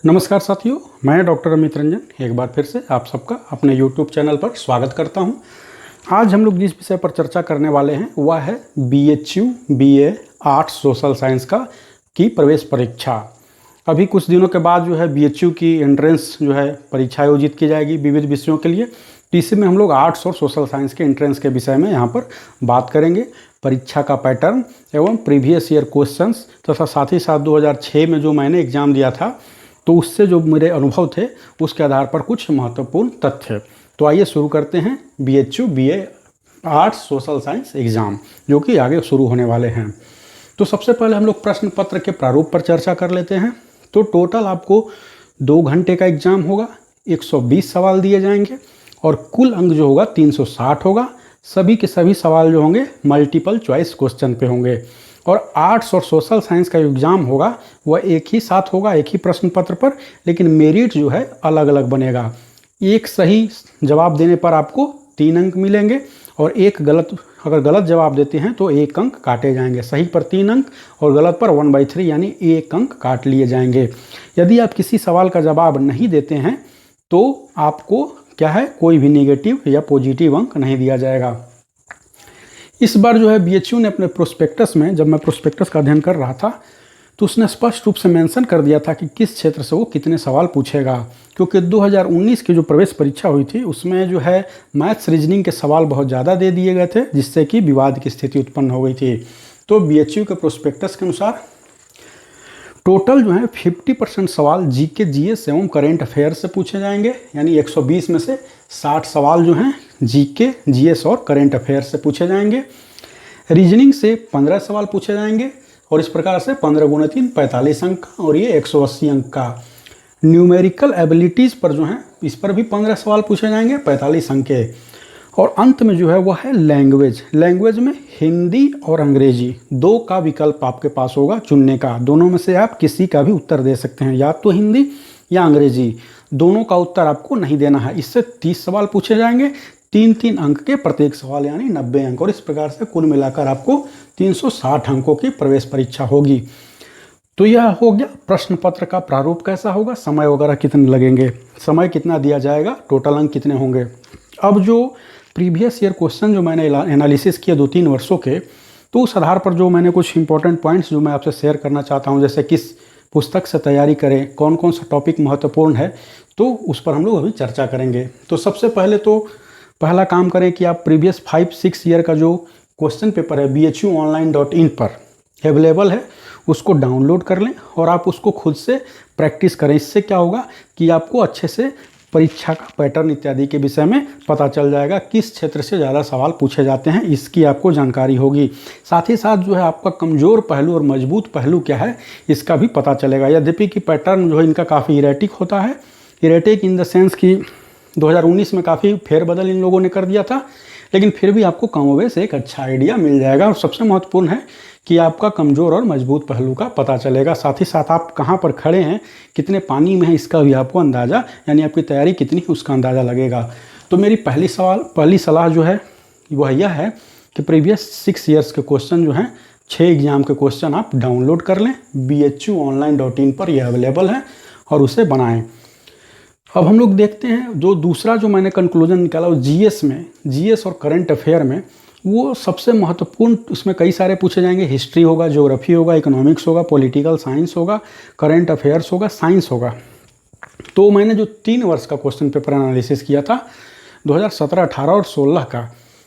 नमस्कार साथियों, मैं डॉक्टर अमित रंजन एक बार फिर से आप सबका अपने YouTube चैनल पर स्वागत करता हूं। आज हम लोग जिस विषय पर चर्चा करने वाले हैं वह है BHU BA arts social science की प्रवेश परीक्षा। अभी कुछ दिनों के बाद जो है BHU की एंट्रेंस जो है परीक्षा आयोजित की जाएगी विविध विषयों के लिए। तो इसी में हम लोग आर्ट्स और सोशल साइंस के एंट्रेंस के विषय में यहाँ पर बात करेंगे। परीक्षा का पैटर्न एवं प्रीवियस ईयर क्वेश्चंस तथा साथ ही साथ 2006 में जो मैंने एग्ज़ाम दिया था तो उससे जो मेरे अनुभव थे उसके आधार पर कुछ महत्वपूर्ण तथ्य। तो आइए शुरू करते हैं BHU BA arts social science exam जो कि आगे शुरू होने वाले हैं। तो सबसे पहले हम लोग प्रश्न पत्र के प्रारूप पर चर्चा कर लेते हैं। तो टोटल आपको 2 घंटे का एग्ज़ाम होगा, 120 सवाल दिए जाएंगे और कुल अंक जो होगा 360 होगा। सभी के सभी सवाल जो होंगे मल्टीपल चॉइस क्वेश्चन पे होंगे और आर्ट्स और सोशल साइंस का एग्ज़ाम होगा वह एक ही साथ होगा, एक ही प्रश्न पत्र पर, लेकिन मेरिट जो है अलग अलग बनेगा। एक सही जवाब देने पर आपको 3 अंक मिलेंगे और अगर गलत जवाब देते हैं तो 1 अंक काटे जाएंगे। सही पर 3 अंक और गलत पर 1/3 यानी 1 अंक काट लिए जाएंगे। यदि आप किसी सवाल का जवाब नहीं देते हैं तो आपको क्या है, कोई भी नेगेटिव या पॉजिटिव अंक नहीं दिया जाएगा। इस बार जो है BHU ने अपने प्रोस्पेक्टस में, जब मैं प्रोस्पेक्टस का अध्ययन कर रहा था तो उसने स्पष्ट रूप से मेंशन कर दिया था कि किस क्षेत्र से वो कितने सवाल पूछेगा। क्योंकि 2019 की जो प्रवेश परीक्षा हुई थी उसमें जो है मैथ्स रीजनिंग के सवाल बहुत ज़्यादा दे दिए गए थे जिससे कि विवाद की स्थिति उत्पन्न हो गई थी। तो BHU के प्रोस्पेक्टस के अनुसार टोटल जो है 50% सवाल GK GS एवं करेंट अफेयर से पूछे जाएंगे, यानी 120 में से 60 सवाल जो हैं GK GS और करेंट अफेयर से पूछे जाएंगे। रीजनिंग से 15 सवाल पूछे जाएंगे और इस प्रकार से 15 × 3 45 अंक का और ये 180 अंक का। न्यूमेरिकल एबिलिटीज़ पर जो है इस पर भी 15 सवाल पूछे जाएंगे 45 अंक के। और अंत में जो है वह है लैंग्वेज में हिंदी और अंग्रेजी 2 का विकल्प आपके पास होगा चुनने का। दोनों में से आप किसी का भी उत्तर दे सकते हैं, या तो हिंदी या अंग्रेजी। दोनों का उत्तर आपको नहीं देना है। इससे 30 सवाल पूछे जाएंगे, 3-3 अंक के प्रत्येक सवाल यानी 90 अंक, और इस प्रकार से कुल मिलाकर आपको 360 अंकों की प्रवेश परीक्षा होगी। तो यह हो गया प्रश्न पत्र का प्रारूप कैसा होगा, समय वगैरह कितने लगेंगे, समय कितना दिया जाएगा, टोटल अंक कितने होंगे। अब जो प्रीवियस ईयर क्वेश्चन जो मैंने एनालिसिस किया 2-3 वर्षों के, तो उस आधार पर जो मैंने कुछ इंपॉर्टेंट पॉइंट्स जो मैं आपसे शेयर करना चाहता हूं, जैसे किस पुस्तक से तैयारी करें, कौन कौन सा टॉपिक महत्वपूर्ण है, तो उस पर हम लोग अभी चर्चा करेंगे। तो सबसे पहले तो पहला काम करें कि आप प्रीवियस 5-6 ईयर का जो क्वेश्चन पेपर है BHUonline.in पर अवेलेबल है उसको डाउनलोड कर लें और आप उसको खुद से प्रैक्टिस करें। इससे क्या होगा कि आपको अच्छे से परीक्षा का पैटर्न इत्यादि के विषय में पता चल जाएगा, किस क्षेत्र से ज़्यादा सवाल पूछे जाते हैं इसकी आपको जानकारी होगी। साथ ही साथ जो है आपका कमज़ोर पहलू और मजबूत पहलू क्या है इसका भी पता चलेगा। यद्यपि कि पैटर्न जो है इनका काफ़ी इरेटिक होता है, इरेटिक इन द सेंस कि 2019 में काफ़ी फेरबदल इन लोगों ने कर दिया था, लेकिन फिर भी आपको कमोबेश एक अच्छा आइडिया मिल जाएगा। और सबसे महत्वपूर्ण है कि आपका कमज़ोर और मजबूत पहलू का पता चलेगा। साथ ही साथ आप कहाँ पर खड़े हैं, कितने पानी में हैं इसका भी आपको अंदाज़ा, यानी आपकी तैयारी कितनी है उसका अंदाज़ा लगेगा। तो मेरी पहली सलाह जो है वह यह है कि प्रीवियस 6 ईयर्स के क्वेश्चन जो हैं 6 एग्ज़ाम के क्वेश्चन आप डाउनलोड कर लें। BHUonline.in पर यह अवेलेबल है और उसे बनाएँ। अब हम लोग देखते हैं जो दूसरा जो मैंने कंक्लूजन निकाला वो GS और करंट अफेयर में वो सबसे महत्वपूर्ण, उसमें कई सारे पूछे जाएंगे। हिस्ट्री होगा, ज्योग्राफी होगा, इकोनॉमिक्स होगा, पॉलिटिकल साइंस होगा, करंट अफेयर्स होगा, साइंस होगा। तो मैंने जो 3 वर्ष का क्वेश्चन पेपर एनालिसिस किया था 2017, 18 और 16 का,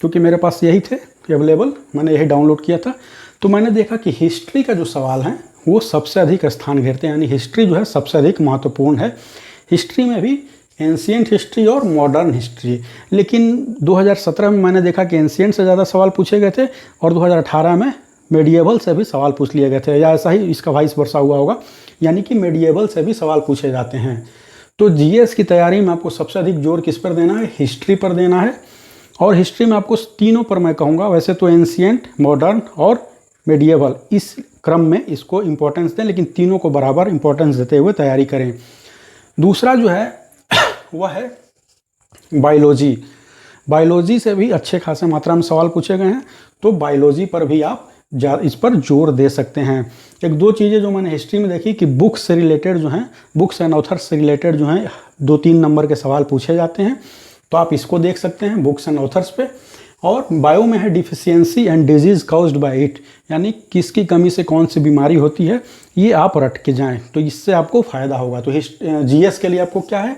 क्योंकि मेरे पास यही थे अवेलेबल, मैंने यही डाउनलोड किया था। तो मैंने देखा कि हिस्ट्री का जो सवाल है वो सबसे अधिक स्थान घेरते हैं, यानी हिस्ट्री जो है सबसे अधिक महत्वपूर्ण है। हिस्ट्री में भी एंशिएंट हिस्ट्री और मॉडर्न हिस्ट्री, लेकिन 2017 में मैंने देखा कि एंशिएंट से ज़्यादा सवाल पूछे गए थे और 2018 में मेडिएवल से भी सवाल पूछ लिए गए थे, या ऐसा ही इसका वाइस वर्सा हुआ होगा, यानी कि मेडिएवल से भी सवाल पूछे जाते हैं। तो GS की तैयारी में आपको सबसे अधिक जोर किस पर देना है, हिस्ट्री पर देना है। और हिस्ट्री में आपको तीनों पर मैं कहूँगा, वैसे तो एंशिएंट, मॉडर्न और मेडिएवल इस क्रम में इसको इम्पोर्टेंस दें, लेकिन तीनों को बराबर इम्पोर्टेंस देते हुए तैयारी करें। दूसरा जो है वह है बायोलॉजी से भी अच्छे खासे मात्रा में सवाल पूछे गए हैं, तो बायोलॉजी पर भी आप इस पर जोर दे सकते हैं। एक दो चीज़ें जो मैंने हिस्ट्री में देखी कि बुक्स से रिलेटेड जो हैं, बुक्स एंड ऑथर्स से रिलेटेड जो हैं 2-3 नंबर के सवाल पूछे जाते हैं, तो आप इसको देख सकते हैं बुक्स एंड ऑथर्स पे। और बायो में है deficiency and disease caused bye it, यानी किसकी कमी से कौन सी बीमारी होती है, ये आप रट के जाएं तो इससे आपको फ़ायदा होगा। तो जीएस के लिए आपको क्या है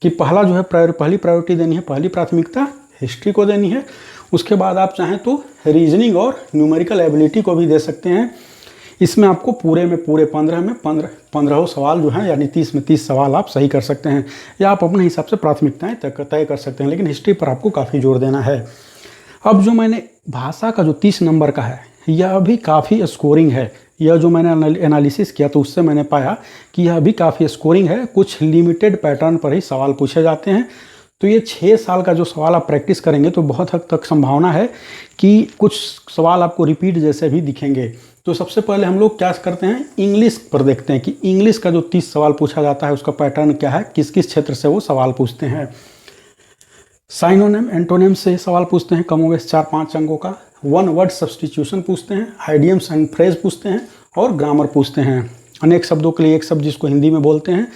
कि पहला जो है पहली प्रायोरिटी देनी है, पहली प्राथमिकता हिस्ट्री को देनी है। उसके बाद आप चाहें तो रीजनिंग और न्यूमेरिकल एबिलिटी को भी दे सकते हैं। इसमें आपको पूरे 15 सवाल जो हैं, यानी 30 में 30 सवाल आप सही कर सकते हैं, या आप अपने हिसाब से प्राथमिकताएं तय कर सकते हैं, लेकिन हिस्ट्री पर आपको काफ़ी जोर देना है। अब जो मैंने भाषा का जो 30 नंबर का है, यह भी काफ़ी स्कोरिंग है। यह जो मैंने एनालिसिस किया तो उससे मैंने पाया कि यह भी काफ़ी स्कोरिंग है। कुछ लिमिटेड पैटर्न पर ही सवाल पूछे जाते हैं। तो ये 6 साल का जो सवाल आप प्रैक्टिस करेंगे तो बहुत हद तक संभावना है कि कुछ सवाल आपको रिपीट जैसे भी दिखेंगे। तो सबसे पहले हम लोग क्या करते हैं, इंग्लिश पर देखते हैं कि इंग्लिश का जो 30 सवाल पूछा जाता है उसका पैटर्न क्या है, किस किस क्षेत्र से वो सवाल पूछते हैं। साइनोनिम एंटोनिम से सवाल पूछते हैं, कमोबेश 4-5 अंकों का। वन वर्ड सब्स्टिट्यूशन पूछते हैं, आइडियम्स एंड फ्रेज पूछते हैं, और ग्रामर पूछते हैं। अनेक शब्दों के लिए एक शब्द जिसको हिंदी में बोलते हैं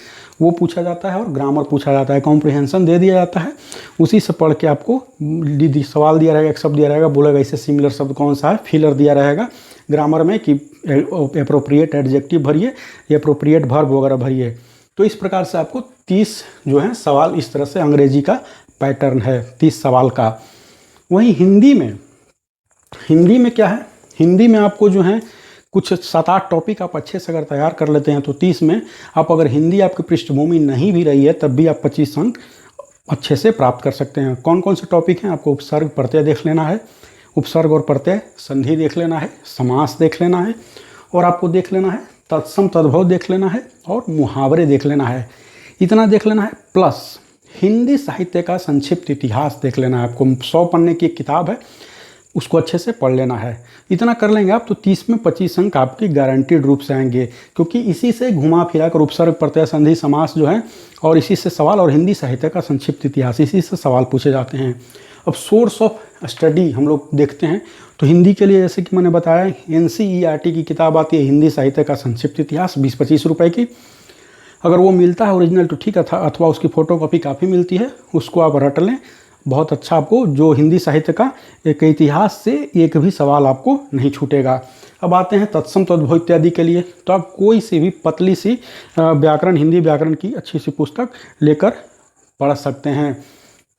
वो पूछा जाता है, और ग्रामर पूछा जाता है। कॉम्प्रिहेंशन दे दिया जाता है, उसी से पढ़ के आपको सवाल दिया रहेगा, एक शब्द दिया रहेगा, बोलेगा इससे सिमिलर शब्द कौन सा है, फिलर दिया रहेगा ग्रामर में कि एप्रोप्रिएट एडजेक्टिव भरिए, एप्रोप्रिएट वर्ब वगैरह भरिए। तो इस प्रकार से आपको 30 जो है सवाल, इस तरह से अंग्रेजी का पैटर्न है 30 सवाल का। वहीं हिंदी में क्या है, हिंदी में आपको जो है कुछ 7-8 टॉपिक आप अच्छे से अगर तैयार कर लेते हैं तो 30 में आप, अगर हिंदी आपकी पृष्ठभूमि नहीं भी रही है तब भी आप 25 अंक अच्छे से प्राप्त कर सकते हैं। कौन कौन से टॉपिक हैं, आपको उपसर्ग प्रत्यय देख लेना है, उपसर्ग और प्रत्यय संधि देख लेना है, समास देख लेना है, और आपको देख लेना है तत्सम तद्भव देख लेना है, और मुहावरे देख लेना है। इतना देख लेना है, प्लस हिंदी साहित्य का संक्षिप्त इतिहास देख लेना है। आपको 100 पन्ने की एक किताब है, उसको अच्छे से पढ़ लेना है। इतना कर लेंगे आप तो 30 में 25 अंक आपकी गारंटीड रूप से आएंगे, क्योंकि इसी से घुमा फिरा कर उपसर्ग प्रत्यय संधि समास जो है, और इसी से सवाल, और हिंदी साहित्य का संक्षिप्त इतिहास, इसी से सवाल पूछे जाते हैं। अब सोर्स ऑफ स्टडी हम लोग देखते हैं तो हिंदी के लिए जैसे कि मैंने बताया NCERT की किताब आती है हिंदी साहित्य का संक्षिप्त इतिहास, 20-25 रुपये की। अगर वो मिलता है ओरिजिनल तो ठीक है, अथवा उसकी फ़ोटोकॉपी काफ़ी मिलती है, उसको आप रट लें, बहुत अच्छा। आपको जो हिंदी साहित्य का एक इतिहास से एक भी सवाल आपको नहीं छूटेगा। अब आते हैं तत्सम तद्भव इत्यादि के लिए, तो आप कोई सी भी पतली सी व्याकरण, हिंदी व्याकरण की अच्छी सी पुस्तक लेकर पढ़ सकते हैं,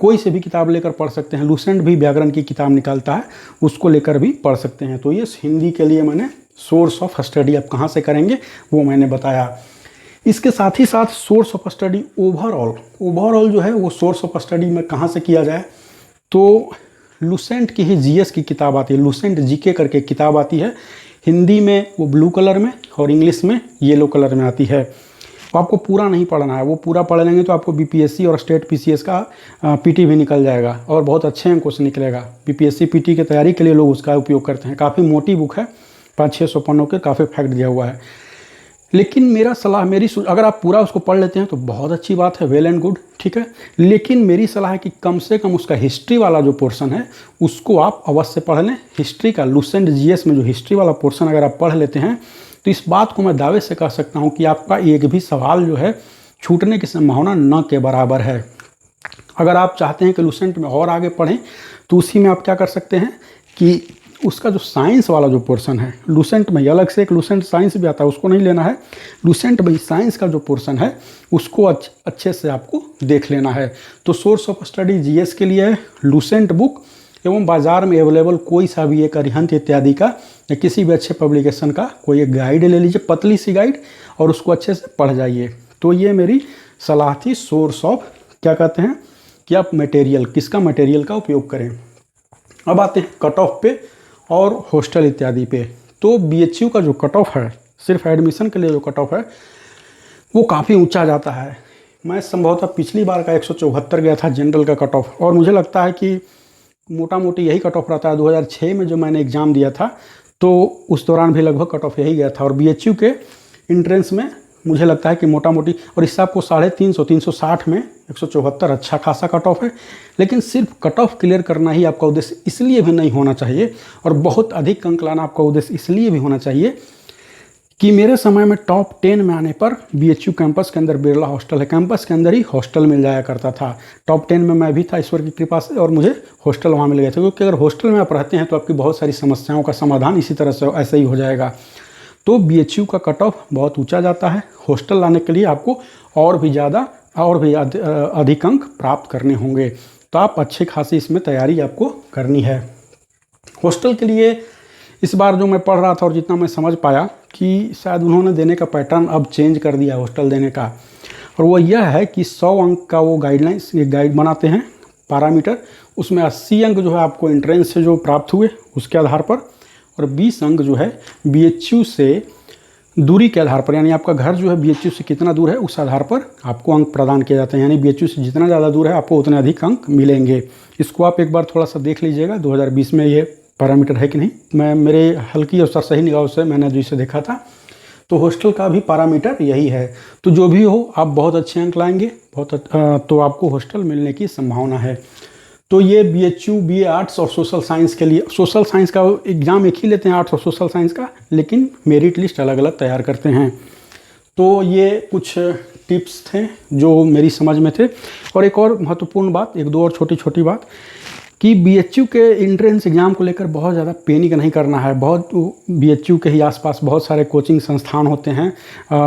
कोई से भी किताब लेकर पढ़ सकते हैं। लूसेंट भी व्याकरण की किताब निकालता है, उसको लेकर भी पढ़ सकते हैं। तो ये हिंदी के लिए मैंने सोर्स ऑफ स्टडी आप कहाँ से करेंगे वो मैंने बताया। इसके साथ ही साथ सोर्स ऑफ स्टडी ओवरऑल जो है वो सोर्स ऑफ स्टडी में कहाँ से किया जाए, तो लूसेंट की ही जीएस की किताब आती है, लूसेंट जीके करके किताब आती है। हिंदी में वो ब्लू कलर में और इंग्लिश में येलो कलर में आती है। तो आपको पूरा नहीं पढ़ना है, वो पूरा पढ़ लेंगे तो आपको बीपीएससी और स्टेट पीसीएस का पीटी भी निकल जाएगा, और बहुत अच्छे अंकों से निकलेगा। बीपीएससी पीटी की तैयारी के लिए लोग उसका उपयोग करते हैं। काफ़ी मोटी बुक है, 500-600 पन्नों के, काफ़ी फैक्ट दिया हुआ है। लेकिन मेरा सलाह, अगर आप पूरा उसको पढ़ लेते हैं तो बहुत अच्छी बात है, वेल एंड गुड, ठीक है। लेकिन मेरी सलाह है कि कम से कम उसका हिस्ट्री वाला जो पोर्शन है उसको आप अवश्य पढ़ लें। हिस्ट्री का लूसेंट जीएस में जो हिस्ट्री वाला पोर्शन अगर आप पढ़ लेते हैं तो इस बात को मैं दावे से कह सकता हूँ कि आपका एक भी सवाल जो है छूटने की संभावना न के बराबर है। अगर आप चाहते हैं कि लूसेंट में और आगे पढ़ें तो उसी में आप क्या कर सकते हैं कि उसका जो साइंस वाला जो पोर्शन है, लूसेंट में अलग से एक लूसेंट साइंस भी आता है, उसको नहीं लेना है। लूसेंट में साइंस का जो पोर्शन है उसको अच्छे से आपको देख लेना है। तो सोर्स ऑफ स्टडी जीएस के लिए है लूसेंट बुक, एवं बाज़ार में अवेलेबल कोई सा भी एक अरिहंत इत्यादि का या किसी भी अच्छे पब्लिकेशन का कोई एक गाइड ले लीजिए, पतली सी गाइड, और उसको अच्छे से पढ़ जाइए। तो ये मेरी सलाह थी सोर्स ऑफ, क्या कहते हैं कि आप मटेरियल, किसका मटेरियल का उपयोग करें। अब आते हैं कट ऑफ पे और हॉस्टल इत्यादि पे। तो बीएचयू का जो कट ऑफ है, सिर्फ एडमिशन के लिए जो कट ऑफ है वो काफ़ी ऊंचा जाता है। मैं संभवतः पिछली बार का 174 गया था जनरल का कट ऑफ, और मुझे लगता है कि मोटा मोटी यही कट ऑफ रहता है। 2006 में जो मैंने एग्ज़ाम दिया था तो उस दौरान भी लगभग कट ऑफ यही गया था। और बीएचयू के इंट्रेंस में मुझे लगता है कि मोटा मोटी, और इससे आपको 350 360 में 174 अच्छा खासा कट ऑफ है। लेकिन सिर्फ कट ऑफ क्लियर करना ही आपका उद्देश्य इसलिए भी नहीं होना चाहिए, और बहुत अधिक अंक लाना आपका उद्देश्य इसलिए भी होना चाहिए कि मेरे समय में टॉप 10 में आने पर BHU कैंपस के अंदर बिरला हॉस्टल है, कैंपस के अंदर ही हॉस्टल मिल जाया करता था। टॉप 10 में मैं भी था ईश्वर की कृपा से, और मुझे हॉस्टल वहाँ मिल गए थे, क्योंकि अगर हॉस्टल में आप रहते हैं तो आपकी बहुत सारी समस्याओं का समाधान इसी तरह से ऐसे ही हो जाएगा। तो BHU का कट ऑफ बहुत ऊँचा जाता है। हॉस्टल लाने के लिए आपको और भी ज़्यादा और भी अधिक अंक प्राप्त करने होंगे, तो आप अच्छे खासी इसमें तैयारी आपको करनी है। हॉस्टल के लिए इस बार जो मैं पढ़ रहा था और जितना मैं समझ पाया कि शायद उन्होंने देने का पैटर्न अब चेंज कर दिया हॉस्टल देने का, और वो यह है कि 100 अंक का वो गाइडलाइंस गाइड बनाते हैं पैरामीटर, उसमें 80 अंक जो है आपको एंट्रेंस से जो प्राप्त हुए उसके आधार पर, और 20 अंक जो है BHU से दूरी के आधार पर, यानी आपका घर जो है BHU से कितना दूर है उस आधार पर आपको अंक प्रदान किए जाते हैं। यानी BHU से जितना ज़्यादा दूर है आपको उतने अधिक अंक मिलेंगे। इसको आप एक बार थोड़ा सा देख लीजिएगा 2020 में ये पैरामीटर है कि नहीं। मैं मेरे हल्की और सही निगाहों से मैंने जो इसे देखा था, तो हॉस्टल का भी पैरामीटर यही है। तो जो भी हो आप बहुत अच्छे अंक लाएंगे, तो आपको हॉस्टल मिलने की संभावना है। तो ये BHU BA आर्ट्स और सोशल साइंस के लिए, सोशल साइंस का एग्ज़ाम एक ही लेते हैं, आर्ट्स और सोशल साइंस का, लेकिन मेरिट लिस्ट अलग अलग तैयार करते हैं। तो ये कुछ टिप्स थे जो मेरी समझ में थे। और एक और महत्वपूर्ण बात, एक दो और छोटी छोटी बात, कि BHU के एंट्रेंस एग्ज़ाम को लेकर बहुत ज़्यादा पैनिक नहीं करना है। बहुत BHU के ही आसपास बहुत सारे कोचिंग संस्थान होते हैं,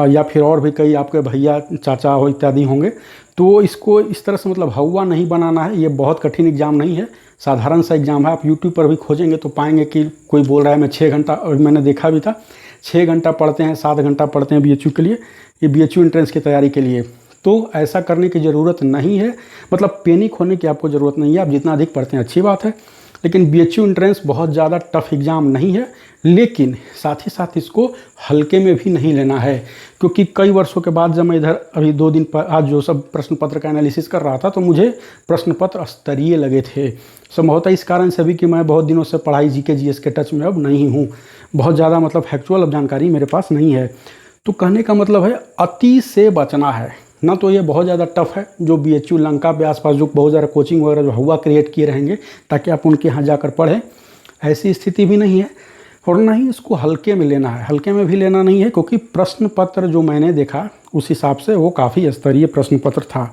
या फिर और भी कई आपके भैया चाचा हो इत्यादि होंगे, तो इसको इस तरह से मतलब हवा नहीं बनाना है। ये बहुत कठिन एग्ज़ाम नहीं है, साधारण सा एग्ज़ाम है। आप यूट्यूब पर भी खोजेंगे तो पाएंगे कि कोई बोल रहा है मैं 6 घंटा, और मैंने देखा भी था 6 घंटा पढ़ते हैं, 7 घंटा पढ़ते हैं BHU के लिए, ये BHU एंट्रेंस की तैयारी के लिए। तो ऐसा करने की ज़रूरत नहीं है, मतलब पैनिक होने की आपको ज़रूरत नहीं है। आप जितना अधिक पढ़ते हैं अच्छी बात है, लेकिन BHU एंट्रेंस बहुत ज़्यादा टफ एग्ज़ाम नहीं है, लेकिन साथ ही साथ इसको हल्के में भी नहीं लेना है। क्योंकि कई वर्षों के बाद जब मैं इधर अभी 2 दिन पर आज जो सब प्रश्न पत्र का एनालिसिस कर रहा था, तो मुझे प्रश्न पत्र स्तरीय लगे थे। संभवतः इस कारण से भी कि मैं बहुत दिनों से पढ़ाई GK GS के टच में अब नहीं हूँ, बहुत ज़्यादा मतलब फैक्चुअल अब जानकारी मेरे पास नहीं है। तो कहने का मतलब है अति से बचना है ना। तो ये बहुत ज़्यादा टफ है जो BHU लंका पे आसपास जो बहुत ज़्यादा कोचिंग वगैरह जो हुआ क्रिएट किए रहेंगे ताकि आप उनके यहाँ जाकर पढ़ें, ऐसी स्थिति भी नहीं है। और ना ही इसको हल्के में लेना है, हल्के में भी लेना नहीं है, क्योंकि प्रश्न पत्र जो मैंने देखा उस हिसाब से वो काफ़ी स्तरीय प्रश्न पत्र था।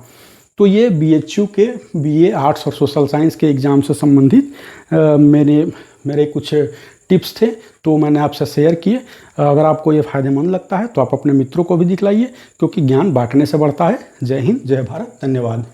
तो ये BHU के BA आर्ट्स और सोशल साइंस के एग्ज़ाम से संबंधित मेरे कुछ टिप्स थे, तो मैंने आपसे शेयर किए। अगर आपको ये फ़ायदेमंद लगता है तो आप अपने मित्रों को भी दिखलाइए, क्योंकि ज्ञान बांटने से बढ़ता है। जय हिंद, जय भारत, धन्यवाद।